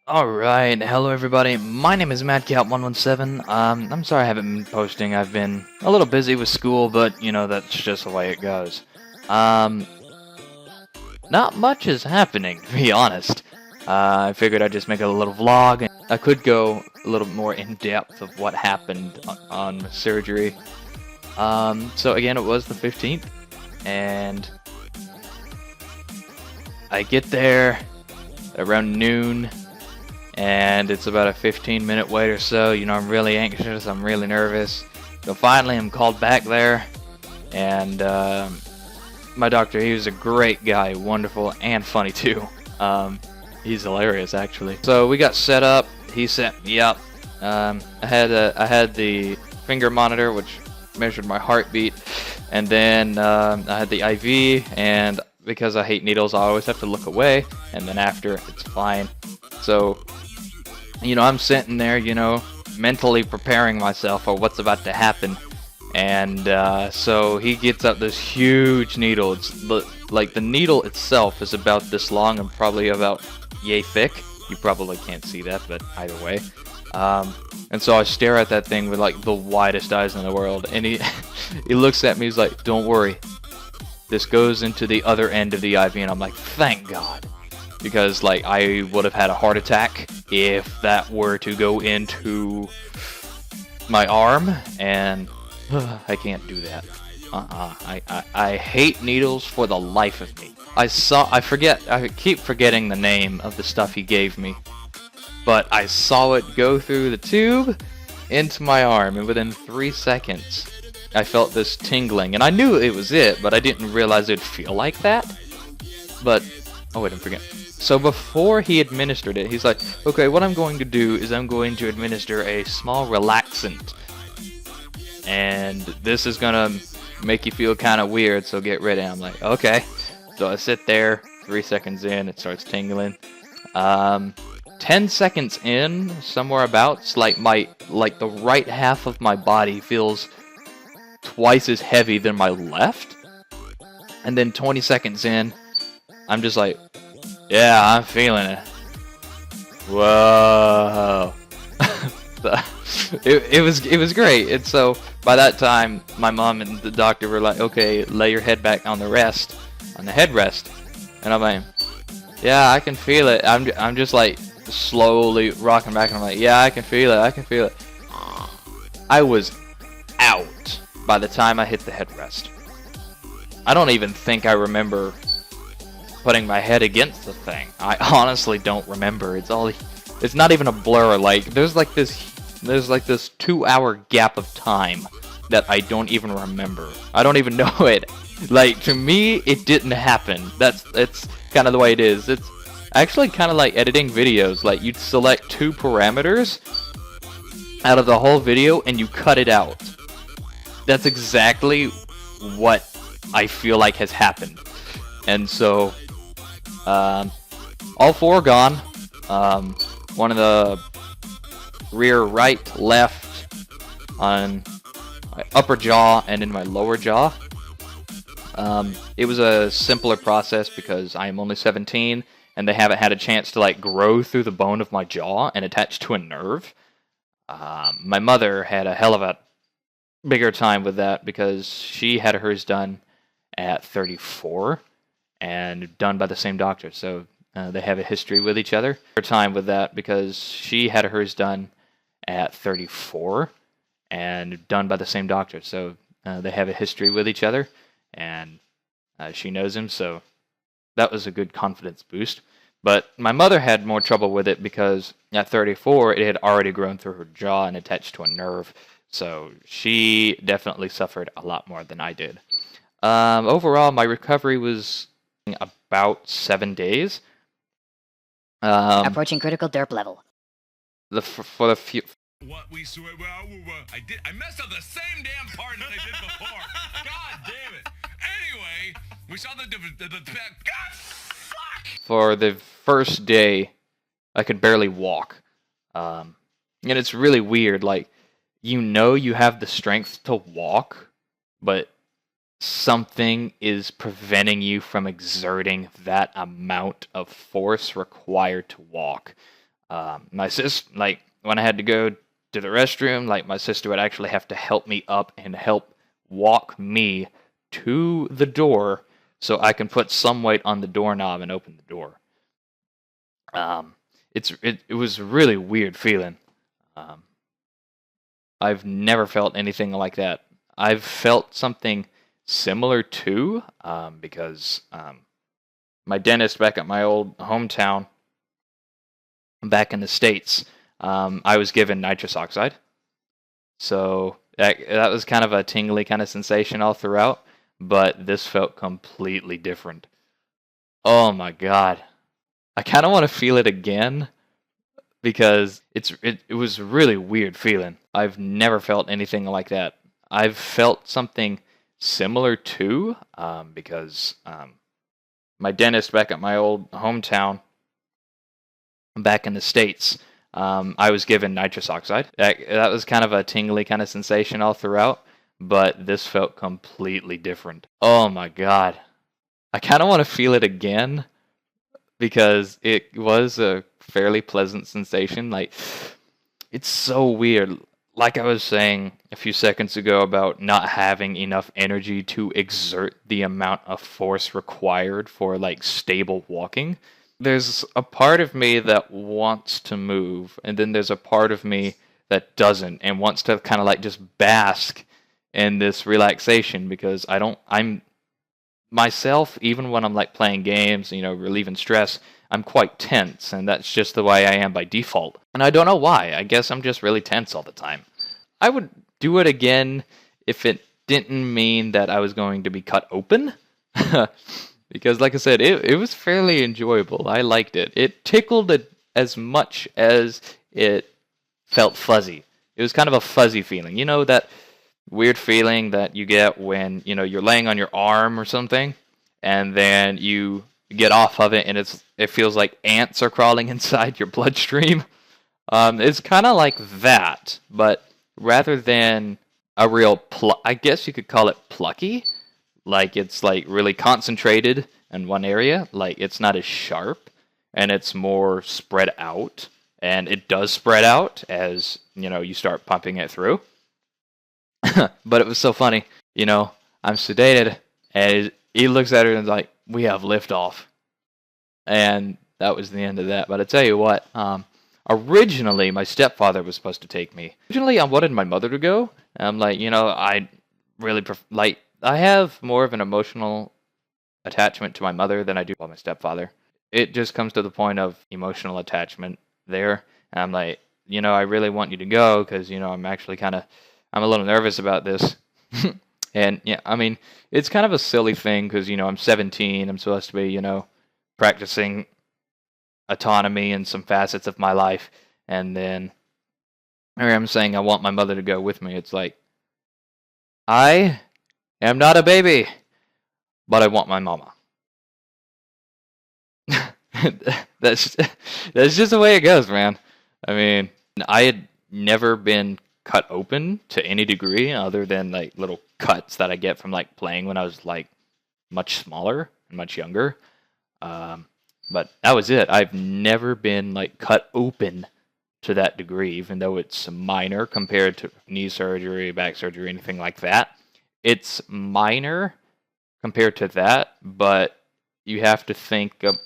Alright, hello everybody, my name is MadCat117. I'm sorry I haven't been posting. I've been a little busy with school, but, you know, that's just the way it goes. Not much is happening, to be honest. I figured I'd just make a little vlog. I could go a little more in-depth of what happened on surgery. So again, it was the 15th, and I get there around noon, and it's about a 15-minute wait or so. You know, I'm really anxious, I'm really nervous. So finally I'm called back there, and my doctor, he was a great guy, wonderful and funny too. He's hilarious actually. So we got set up, he set me up. I had the finger monitor which measured my heartbeat, and then I had the IV, and because I hate needles I always have to look away, and then after it's fine. So, you know, I'm sitting there, you know, mentally preparing myself for what's about to happen. And so he gets up this huge needle. It's like the needle itself is about this long and probably about yay thick. You probably can't see that, but either way. And so I stare at that thing with like the widest eyes in the world, and he he looks at me. He's like, "Don't worry, this goes into the other end of the IV." And I'm like, "Thank God," because like I would have had a heart attack if that were to go into my arm, and I can't do that. I hate needles for the life of me. I keep forgetting the name of the stuff he gave me, but I saw it go through the tube into my arm, and within 3 seconds I felt this tingling, and I knew it was it, but I didn't realize it'd feel like that. But oh wait, I forget. So before he administered it, he's like, "Okay, what I'm going to do is I'm going to administer a small relaxant, and this is gonna make you feel kind of weird, so get ready." I'm like, "Okay." So I sit there, 3 seconds in, it starts tingling. 10 seconds in, somewhere abouts, like the right half of my body feels twice as heavy than my left. And then 20 seconds in, I'm just like, "Yeah, I'm feeling it." Whoa. It was great. And so by that time, my mom and the doctor were like, "Okay, lay your head back on the headrest." And I'm like, "Yeah, I can feel it." I'm just like slowly rocking back, and I'm like, "Yeah, I can feel it. I can feel it." I was out by the time I hit the headrest. I don't even think I remember putting my head against the thing. I honestly don't remember. It's not even a blur. Like there's like this 2-hour gap of time that I don't even remember. I don't even know it. Like, to me, it didn't happen. It's kind of the way it is. It's actually kind of like editing videos. Like, you'd select 2 parameters out of the whole video and you cut it out. That's exactly what I feel like has happened. And so, all 4 gone. One of the rear right, left, on my upper jaw and in my lower jaw. It was a simpler process because I am only 17 and they haven't had a chance to like grow through the bone of my jaw and attach to a nerve. My mother had a hell of a bigger time with that because she had hers done at 34 and done by the same doctor. So they have a history with each other. Her time with that because she had hers done at 34 and done by the same doctor. So they have a history with each other, and she knows him, so that was a good confidence boost. But my mother had more trouble with it because at 34 it had already grown through her jaw and attached to a nerve, so she definitely suffered a lot more than I did. Overall, my recovery was about 7 days. Approaching critical derp level. For the few. What we swear, I messed up the same damn part that I did before. God damn it. Anyway, we saw the God, fuck! For the first day, I could barely walk. And it's really weird, like, you know you have the strength to walk, but something is preventing you from exerting that amount of force required to walk. Like when I had to go to the restroom, like my sister would actually have to help me up and help walk me to the door so I can put some weight on the doorknob and open the door. It was a really weird feeling. Um, I've never felt anything like that. I've felt something similar too, because my dentist back at my old hometown, back in the States, I was given nitrous oxide. So that was kind of a tingly kind of sensation all throughout, but this felt completely different. Oh my god. I kind of want to feel it again because it was a really weird feeling. I've never felt anything like that. I've felt something similar too, because my dentist back at my old hometown, back in the States, I was given nitrous oxide. That was kind of a tingly kind of sensation all throughout, but this felt completely different. Oh my god. I kind of want to feel it again because it was a fairly pleasant sensation. Like, it's so weird. Like I was saying a few seconds ago about not having enough energy to exert the amount of force required for like stable walking. There's a part of me that wants to move, and then there's a part of me that doesn't and wants to kind of like just bask in this relaxation because I'm myself, even when I'm like playing games, relieving stress, I'm quite tense, and that's just the way I am by default. And I don't know why. I guess I'm just really tense all the time. I would do it again if it didn't mean that I was going to be cut open. Because, like I said, it was fairly enjoyable. I liked it. It tickled it as much as it felt fuzzy. It was kind of a fuzzy feeling. You know that weird feeling that you get when, you're laying on your arm or something, and then you get off of it, and it feels like ants are crawling inside your bloodstream. It's kind of like that, but rather than a real I guess you could call it plucky. Like it's like really concentrated in one area. Like it's not as sharp, and it's more spread out. And it does spread out as, you start pumping it through. But it was so funny. I'm sedated, and he looks at her and is like, "We have liftoff." And that was the end of that. But I tell you what, originally my stepfather was supposed to take me. Originally I wanted my mother to go. I'm like, I really I have more of an emotional attachment to my mother than I do to my stepfather. It just comes to the point of emotional attachment there. And I'm like, I really want you to go because, I'm actually I'm a little nervous about this. And yeah, I mean, it's kind of a silly thing because, I'm 17. I'm supposed to be, practicing autonomy in some facets of my life. And then here I'm saying I want my mother to go with me. It's like, I am not a baby, but I want my mama. that's just the way it goes, man. I mean, I had never been cut open to any degree other than like little cuts that I get from like playing when I was like much smaller and much younger. But that was it. I've never been like cut open to that degree, even though it's minor compared to knee surgery, back surgery, anything like that. It's minor compared to that, but you have to think of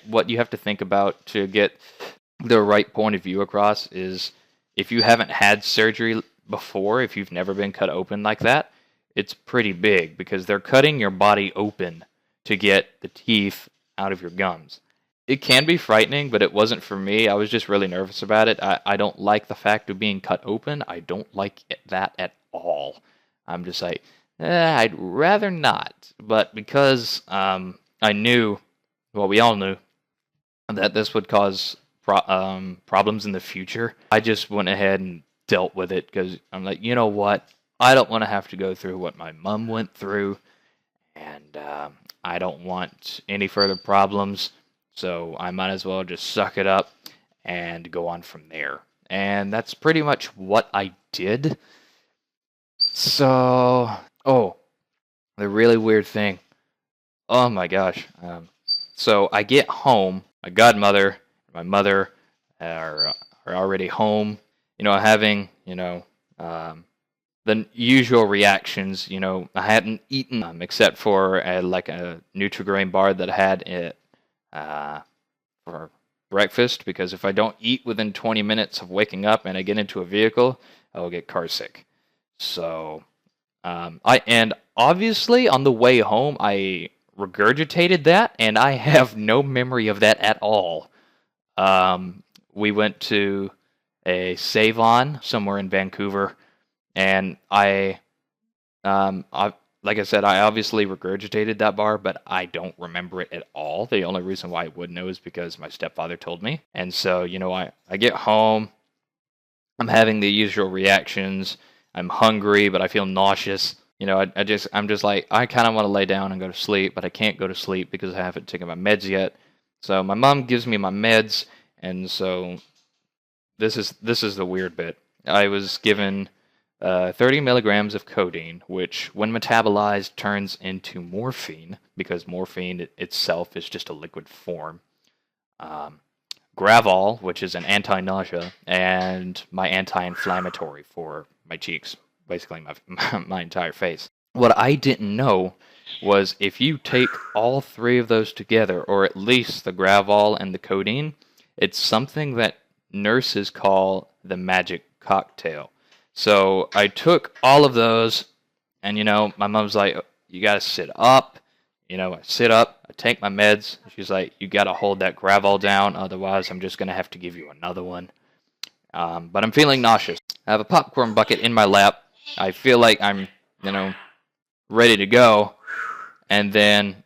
what you have to think about to get the right point of view across is if you haven't had surgery before, if you've never been cut open like that, it's pretty big because they're cutting your body open to get the teeth out of your gums. It can be frightening, but it wasn't for me. I was just really nervous about it. I don't like the fact of being cut open. I don't like that at all. I'm just like, I'd rather not. But because I knew, well, we all knew, that this would cause problems in the future, I just went ahead and dealt with it because I'm like, you know what? I don't want to have to go through what my mom went through, and I don't want any further problems. So I might as well just suck it up and go on from there. And that's pretty much what I did. So, the really weird thing. Oh my gosh. So I get home, my godmother, my mother, are already home, having, the usual reactions. I hadn't eaten except for like a Nutri-Grain bar that I had for breakfast, because if I don't eat within 20 minutes of waking up and I get into a vehicle, I will get car sick. So, and obviously on the way home, I regurgitated that, and I have no memory of that at all. We went to a Save-On somewhere in Vancouver, and like I said, I obviously regurgitated that bar, but I don't remember it at all. The only reason why I would know is because my stepfather told me. And so, I get home, I'm having the usual reactions. I'm hungry, but I feel nauseous. I'm just like, I kind of want to lay down and go to sleep, but I can't go to sleep because I haven't taken my meds yet. So my mom gives me my meds, and so this is the weird bit. I was given 30 milligrams of codeine, which, when metabolized, turns into morphine, because morphine itself is just a liquid form. Gravol, which is an anti-nausea, and my anti-inflammatory for my cheeks, basically my entire face. What I didn't know was if you take all three of those together, or at least the Gravol and the codeine, it's something that nurses call the magic cocktail. So I took all of those, and my mom's like, you gotta sit up. I sit up, I take my meds. She's like, you gotta hold that Gravol down, otherwise I'm just gonna have to give you another one. But I'm feeling nauseous. I have a popcorn bucket in my lap. I feel like I'm, ready to go. And then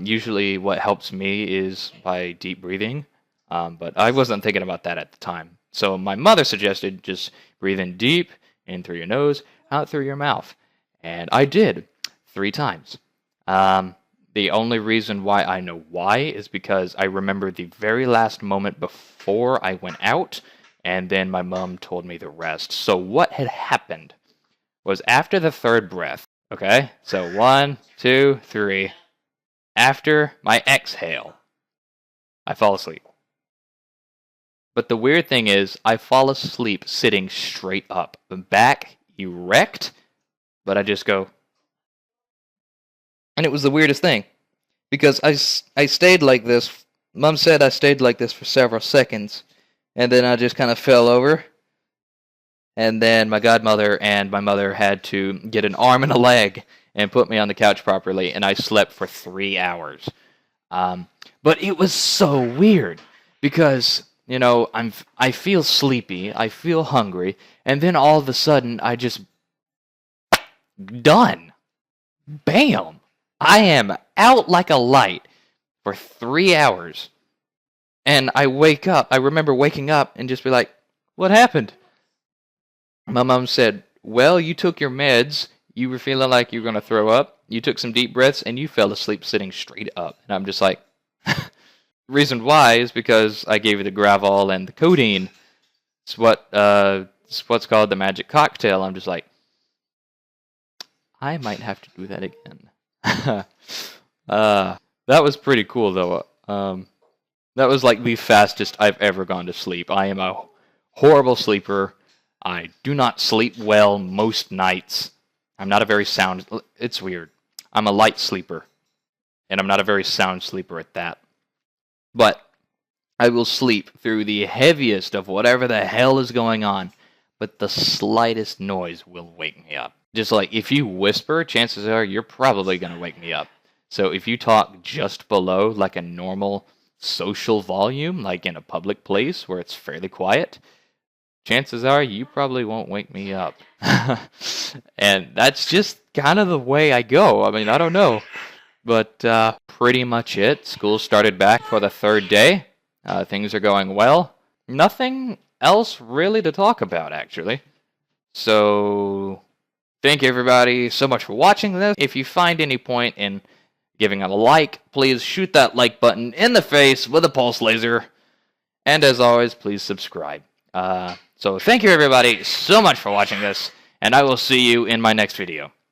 usually what helps me is by deep breathing. But I wasn't thinking about that at the time. So my mother suggested just breathe in deep, in through your nose, out through your mouth. And I did 3 times. The only reason why I know why is because I remember the very last moment before I went out, and then my mom told me the rest. So what had happened was, after the 3rd breath, okay? So 1, 2, 3. After my exhale, I fall asleep. But the weird thing is, I fall asleep sitting straight up, back erect, but I just go. And it was the weirdest thing, because I stayed like this. Mom said I stayed like this for several seconds, and then I just kind of fell over. And then my godmother and my mother had to get an arm and a leg and put me on the couch properly, and I slept for 3 hours. But it was so weird, because I feel sleepy, I feel hungry, and then all of a sudden I just done. Bam! I am out like a light for 3 hours. And I wake up. I remember waking up and just be like, what happened? My mom said, well, you took your meds. You were feeling like you were going to throw up. You took some deep breaths and you fell asleep sitting straight up. And I'm just like, reason why is because I gave you the Gravol and the codeine. It's what's called the magic cocktail. I'm just like, I might have to do that again. That was pretty cool, though. That was like the fastest I've ever gone to sleep. I am a horrible sleeper. I do not sleep well most nights. I'm not a very sound. It's weird. I'm a light sleeper, and I'm not a very sound sleeper at that. But I will sleep through the heaviest of whatever the hell is going on, but the slightest noise will wake me up. Just like if you whisper, chances are you're probably going to wake me up. So if you talk just below like a normal social volume, like in a public place where it's fairly quiet, chances are you probably won't wake me up. And that's just kind of the way I go. I mean, I don't know. But pretty much it. School started back for the 3rd day. Things are going well. Nothing else really to talk about, actually. So, thank you everybody so much for watching this. If you find any point in giving it a like, please shoot that like button in the face with a pulse laser. And as always, please subscribe. So thank you everybody so much for watching this, and I will see you in my next video.